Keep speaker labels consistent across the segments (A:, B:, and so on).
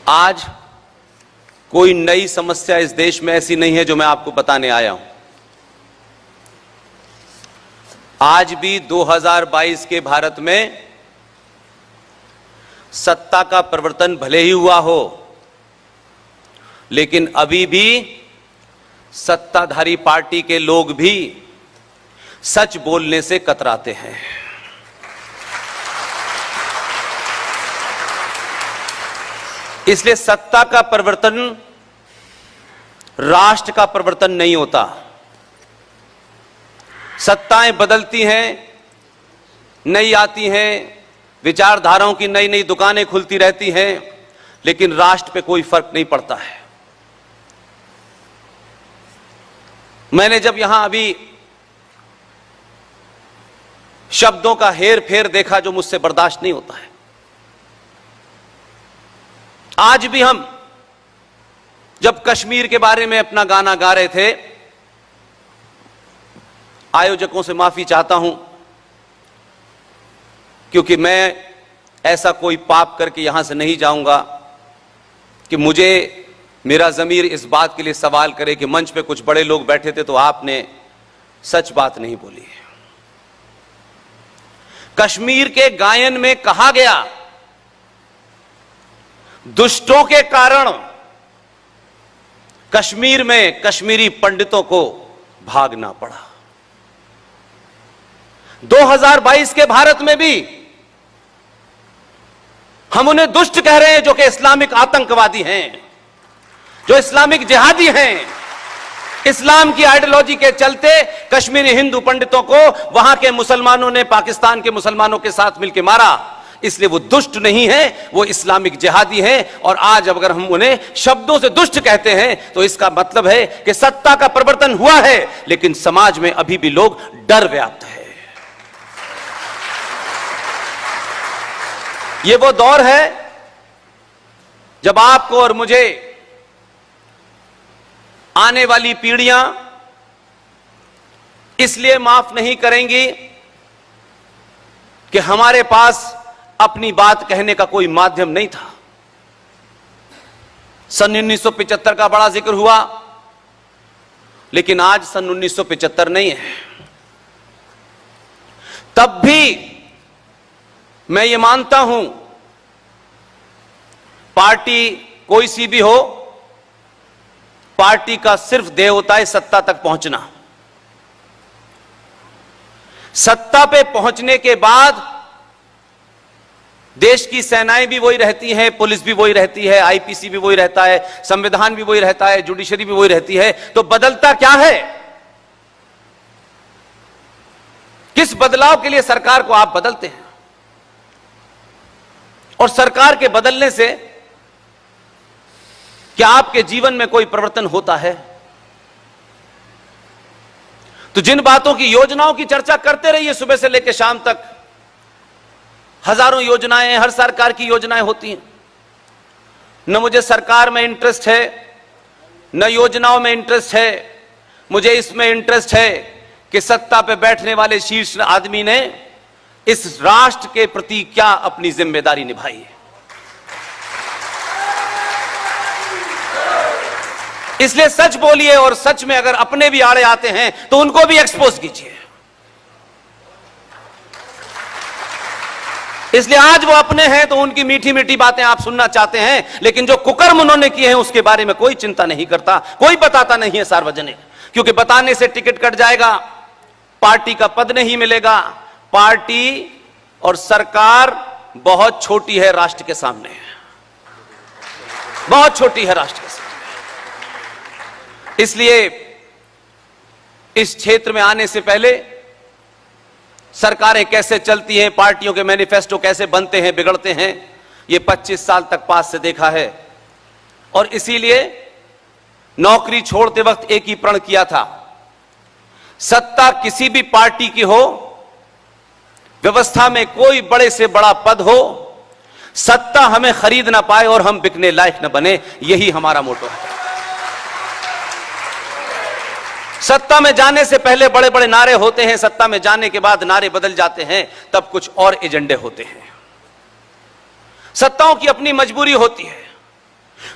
A: आज कोई नई समस्या इस देश में ऐसी नहीं है जो मैं आपको बताने आया हूं। आज भी 2022 के भारत में सत्ता का परिवर्तन भले ही हुआ हो, लेकिन अभी भी सत्ताधारी पार्टी के लोग भी सच बोलने से कतराते हैं। इसलिए सत्ता का परिवर्तन राष्ट्र का परिवर्तन नहीं होता। सत्ताएं बदलती हैं, नई आती हैं, विचारधाराओं की नई नई दुकानें खुलती रहती हैं, लेकिन राष्ट्र पे कोई फर्क नहीं पड़ता है। मैंने जब यहां अभी शब्दों का हेर फेर देखा जो मुझसे बर्दाश्त नहीं होता है। आज भी हम जब कश्मीर के बारे में अपना गाना गा रहे थे, आयोजकों से माफी चाहता हूं, क्योंकि मैं ऐसा कोई पाप करके यहां से नहीं जाऊंगा कि मुझे मेरा ज़मीर इस बात के लिए सवाल करे कि मंच पे कुछ बड़े लोग बैठे थे तो आपने सच बात नहीं बोली। कश्मीर के गायन में कहा गया, दुष्टों के कारण कश्मीर में कश्मीरी पंडितों को भागना पड़ा। 2022 के भारत में भी हम उन्हें दुष्ट कह रहे हैं जो कि इस्लामिक आतंकवादी हैं, जो इस्लामिक जिहादी हैं। इस्लाम की आइडियोलॉजी के चलते कश्मीरी हिंदू पंडितों को वहां के मुसलमानों ने पाकिस्तान के मुसलमानों के साथ मिलकर मारा। इसलिए वो दुष्ट नहीं है, वो इस्लामिक जिहादी हैं। और आज अगर हम उन्हें शब्दों से दुष्ट कहते हैं तो इसका मतलब है कि सत्ता का परिवर्तन हुआ है, लेकिन समाज में अभी भी लोग डर व्याप्त है। ये वो दौर है जब आपको और मुझे आने वाली पीढ़ियां इसलिए माफ नहीं करेंगी कि हमारे पास अपनी बात कहने का कोई माध्यम नहीं था। सन 1975 का बड़ा जिक्र हुआ, लेकिन आज सन 1975 नहीं है। तब भी मैं ये मानता हूं, पार्टी कोई सी भी हो, पार्टी का सिर्फ ध्येय होता है सत्ता तक पहुंचना। सत्ता पे पहुंचने के बाद देश की सेनाएं भी वही रहती हैं, पुलिस भी वही रहती है, आईपीसी भी वही रहता है, संविधान भी वही रहता है, जुडिशरी भी वही रहती है। तो बदलता क्या है? किस बदलाव के लिए सरकार को आप बदलते हैं? और सरकार के बदलने से क्या आपके जीवन में कोई परिवर्तन होता है? तो जिन बातों की, योजनाओं की चर्चा करते रहिए सुबह से लेकर शाम तक। हजारों योजनाएं, हर सरकार की योजनाएं होती हैं। न मुझे सरकार में इंटरेस्ट है, न योजनाओं में इंटरेस्ट है। मुझे इसमें इंटरेस्ट है कि सत्ता पे बैठने वाले शीर्ष आदमी ने इस राष्ट्र के प्रति क्या अपनी जिम्मेदारी निभाई है। इसलिए सच बोलिए, और सच में अगर अपने भी आड़े आते हैं तो उनको भी एक्सपोज कीजिए। इसलिए आज वो अपने हैं तो उनकी मीठी मीठी बातें आप सुनना चाहते हैं, लेकिन जो कुकर्म उन्होंने किए हैं उसके बारे में कोई चिंता नहीं करता, कोई बताता नहीं है सार्वजनिक। क्योंकि बताने से टिकट कट जाएगा, पार्टी का पद नहीं मिलेगा। पार्टी और सरकार बहुत छोटी है राष्ट्र के सामने, बहुत छोटी है राष्ट्र के सामने। इसलिए इस क्षेत्र में आने से पहले सरकारें कैसे चलती हैं, पार्टियों के मैनिफेस्टो कैसे बनते हैं, बिगड़ते हैं, ये 25 साल तक पास से देखा है। और इसीलिए नौकरी छोड़ते वक्त एक ही प्रण किया था, सत्ता किसी भी पार्टी की हो, व्यवस्था में कोई बड़े से बड़ा पद हो, सत्ता हमें खरीद ना पाए और हम बिकने लायक न बने। यही हमारा मोटो है। सत्ता में जाने से पहले बड़े बड़े नारे होते हैं, सत्ता में जाने के बाद नारे बदल जाते हैं, तब कुछ और एजेंडे होते हैं। सत्ताओं की अपनी मजबूरी होती है।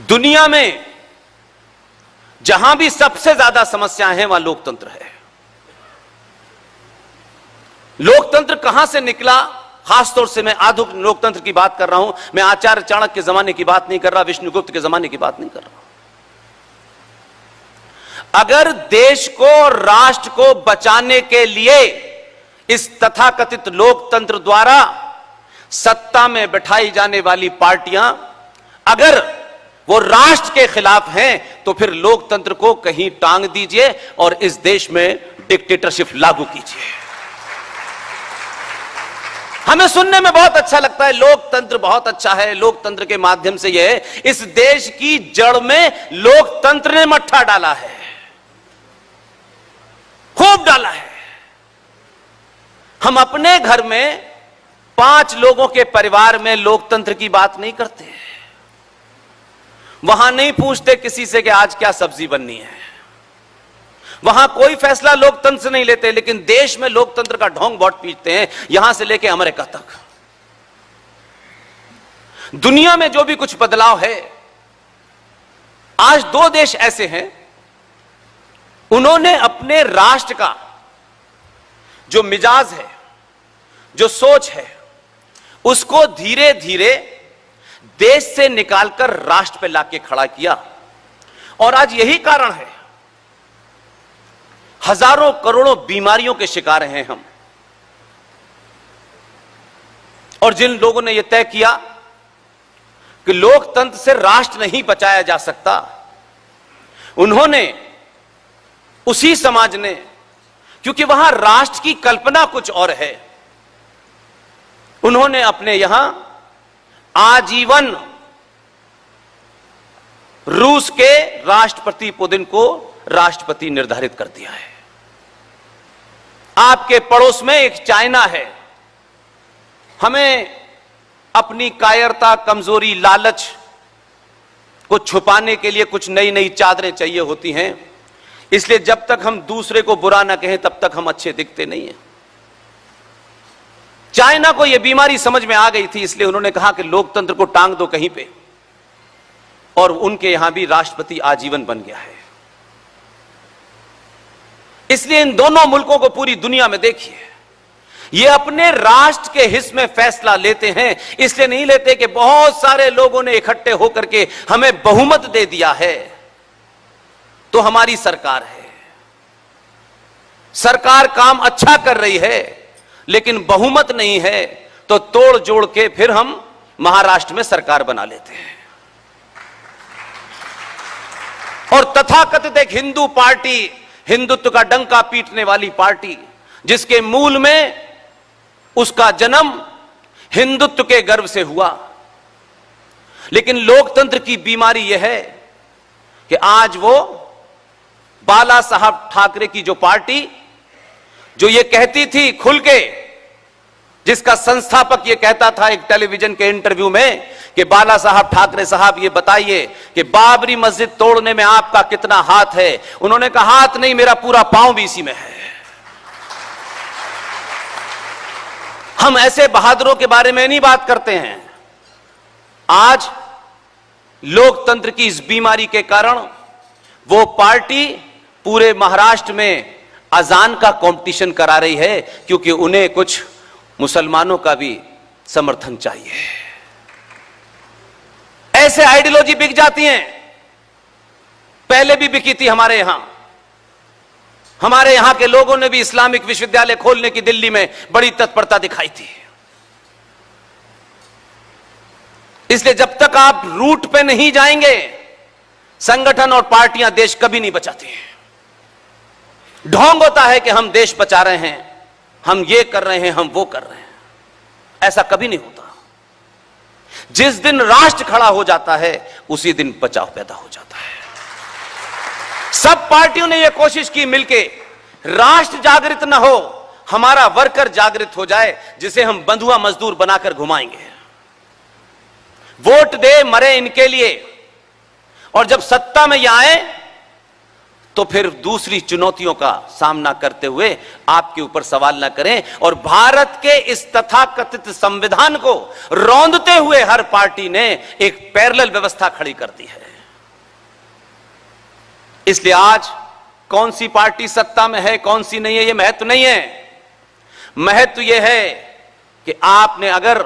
A: दुनिया में जहां भी सबसे ज्यादा समस्याएं हैं वहां लोकतंत्र है। लोकतंत्र कहां से निकला, खासतौर से मैं आधुनिक लोकतंत्र की बात कर रहा हूं, मैं आचार्य चाणक्य के जमाने की बात नहीं कर रहा, विष्णुगुप्त के जमाने की बात नहीं कर रहा। अगर देश को, राष्ट्र को बचाने के लिए इस तथाकथित लोकतंत्र द्वारा सत्ता में बैठाई जाने वाली पार्टियां अगर वो राष्ट्र के खिलाफ हैं, तो फिर लोकतंत्र को कहीं टांग दीजिए और इस देश में डिक्टेटरशिप लागू कीजिए। हमें सुनने में बहुत अच्छा लगता है, लोकतंत्र बहुत अच्छा है, लोकतंत्र के माध्यम से यह इस देश की जड़ में लोकतंत्र ने मट्ठा डाला है, खूब डाला है। हम अपने घर में 5 लोगों के परिवार में लोकतंत्र की बात नहीं करते, वहां नहीं पूछते किसी से कि आज क्या सब्जी बननी है, वहां कोई फैसला लोकतंत्र से नहीं लेते। लेकिन देश में लोकतंत्र का ढोंग बहुत पीटते हैं, यहां से लेकर अमेरिका तक। दुनिया में जो भी कुछ बदलाव है, आज 2 देश ऐसे हैं, उन्होंने अपने राष्ट्र का जो मिजाज है, जो सोच है, उसको धीरे धीरे देश से निकालकर राष्ट्र पे लाके खड़ा किया। और आज यही कारण है हजारों करोड़ों बीमारियों के शिकार हैं हम। और जिन लोगों ने यह तय किया कि लोकतंत्र से राष्ट्र नहीं बचाया जा सकता, उन्होंने, उसी समाज ने, क्योंकि वहां राष्ट्र की कल्पना कुछ और है, उन्होंने अपने यहां आजीवन रूस के राष्ट्रपति पुतिन को राष्ट्रपति निर्धारित कर दिया है। आपके पड़ोस में एक चाइना है। हमें अपनी कायरता, कमजोरी, लालच को छुपाने के लिए कुछ नई नई चादरें चाहिए होती हैं, इसलिए जब तक हम दूसरे को बुरा ना कहें तब तक हम अच्छे दिखते नहीं हैं। चाइना को यह बीमारी समझ में आ गई थी, इसलिए उन्होंने कहा कि लोकतंत्र को टांग दो कहीं पे, और उनके यहां भी राष्ट्रपति आजीवन बन गया है। इसलिए इन दोनों मुल्कों को पूरी दुनिया में देखिए, ये अपने राष्ट्र के हित में फैसला लेते हैं। इसलिए नहीं लेते कि बहुत सारे लोगों ने इकट्ठे होकर के हमें बहुमत दे दिया है तो हमारी सरकार है, सरकार काम अच्छा कर रही है, लेकिन बहुमत नहीं है तो तोड़ जोड़ के फिर हम महाराष्ट्र में सरकार बना लेते हैं। और तथाकथित एक हिंदू पार्टी, हिंदुत्व का डंका पीटने वाली पार्टी, जिसके मूल में उसका जन्म हिंदुत्व के गर्व से हुआ, लेकिन लोकतंत्र की बीमारी यह है कि आज वो बाला साहब ठाकरे की जो पार्टी, जो ये कहती थी खुल के, जिसका संस्थापक ये कहता था एक टेलीविजन के इंटरव्यू में कि बाला साहब ठाकरे साहब ये बताइए कि बाबरी मस्जिद तोड़ने में आपका कितना हाथ है। उन्होंने कहा हाथ नहीं, मेरा पूरा पांव भी इसी में है। हम ऐसे बहादुरों के बारे में नहीं बात करते हैं। आज लोकतंत्र की इस बीमारी के कारण वो पार्टी पूरे महाराष्ट्र में अजान का कंपटीशन करा रही है, क्योंकि उन्हें कुछ मुसलमानों का भी समर्थन चाहिए। ऐसे आइडियोलॉजी बिक जाती हैं, पहले भी बिकी थी हमारे यहां। हमारे यहां के लोगों ने भी इस्लामिक विश्वविद्यालय खोलने की दिल्ली में बड़ी तत्परता दिखाई थी। इसलिए जब तक आप रूट पे नहीं जाएंगे, संगठन और पार्टियां देश कभी नहीं बचाती हैं। ढोंग होता है कि हम देश बचा रहे हैं, हम ये कर रहे हैं, हम वो कर रहे हैं, ऐसा कभी नहीं होता। जिस दिन राष्ट्र खड़ा हो जाता है उसी दिन बचाव पैदा हो जाता है। सब पार्टियों ने यह कोशिश की मिलके, राष्ट्र जागृत ना हो, हमारा वर्कर जागृत हो जाए, जिसे हम बंधुआ मजदूर बनाकर घुमाएंगे। वोट दे मरे इनके लिए, और जब सत्ता में ये आए तो फिर दूसरी चुनौतियों का सामना करते हुए आपके ऊपर सवाल ना करें। और भारत के इस तथाकथित संविधान को रौंदते हुए हर पार्टी ने एक पैरेलल व्यवस्था खड़ी कर दी है। इसलिए आज कौन सी पार्टी सत्ता में है, कौन सी नहीं है, यह महत्व नहीं है। महत्व यह है कि आपने अगर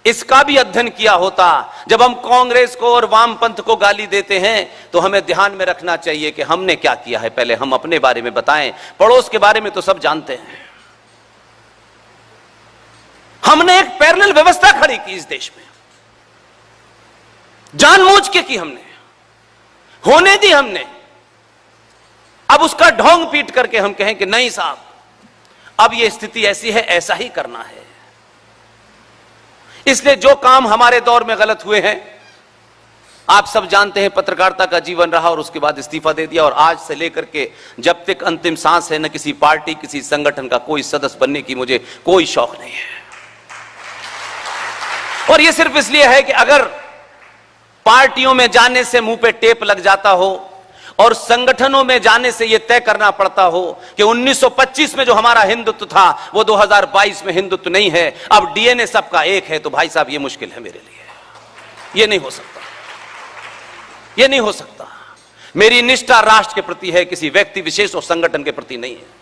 A: इसका भी अध्ययन किया होता, जब हम कांग्रेस को और वामपंथ को गाली देते हैं तो हमें ध्यान में रखना चाहिए कि हमने क्या किया है। पहले हम अपने बारे में बताएं, पड़ोस के बारे में तो सब जानते हैं। हमने एक पैरेलल व्यवस्था खड़ी की इस देश में, जानबूझ के की हमने, होने दी हमने। अब उसका ढोंग पीट करके हम कहें कि नहीं साहब, अब यह स्थिति ऐसी है, ऐसा ही करना है। इसलिए जो काम हमारे दौर में गलत हुए हैं, आप सब जानते हैं, पत्रकारिता का जीवन रहा और उसके बाद इस्तीफा दे दिया, और आज से लेकर के जब तक अंतिम सांस है, न किसी पार्टी, किसी संगठन का कोई सदस्य बनने की मुझे कोई शौक नहीं है। और यह सिर्फ इसलिए है कि अगर पार्टियों में जाने से मुंह पे टेप लग जाता हो और संगठनों में जाने से यह तय करना पड़ता हो कि 1925 में जो हमारा हिंदुत्व था वो 2022 में हिंदुत्व नहीं है, अब डीएनए सबका एक है, तो भाई साहब ये मुश्किल है मेरे लिए। ये नहीं हो सकता, ये नहीं हो सकता। मेरी निष्ठा राष्ट्र के प्रति है, किसी व्यक्ति विशेष और संगठन के प्रति नहीं है।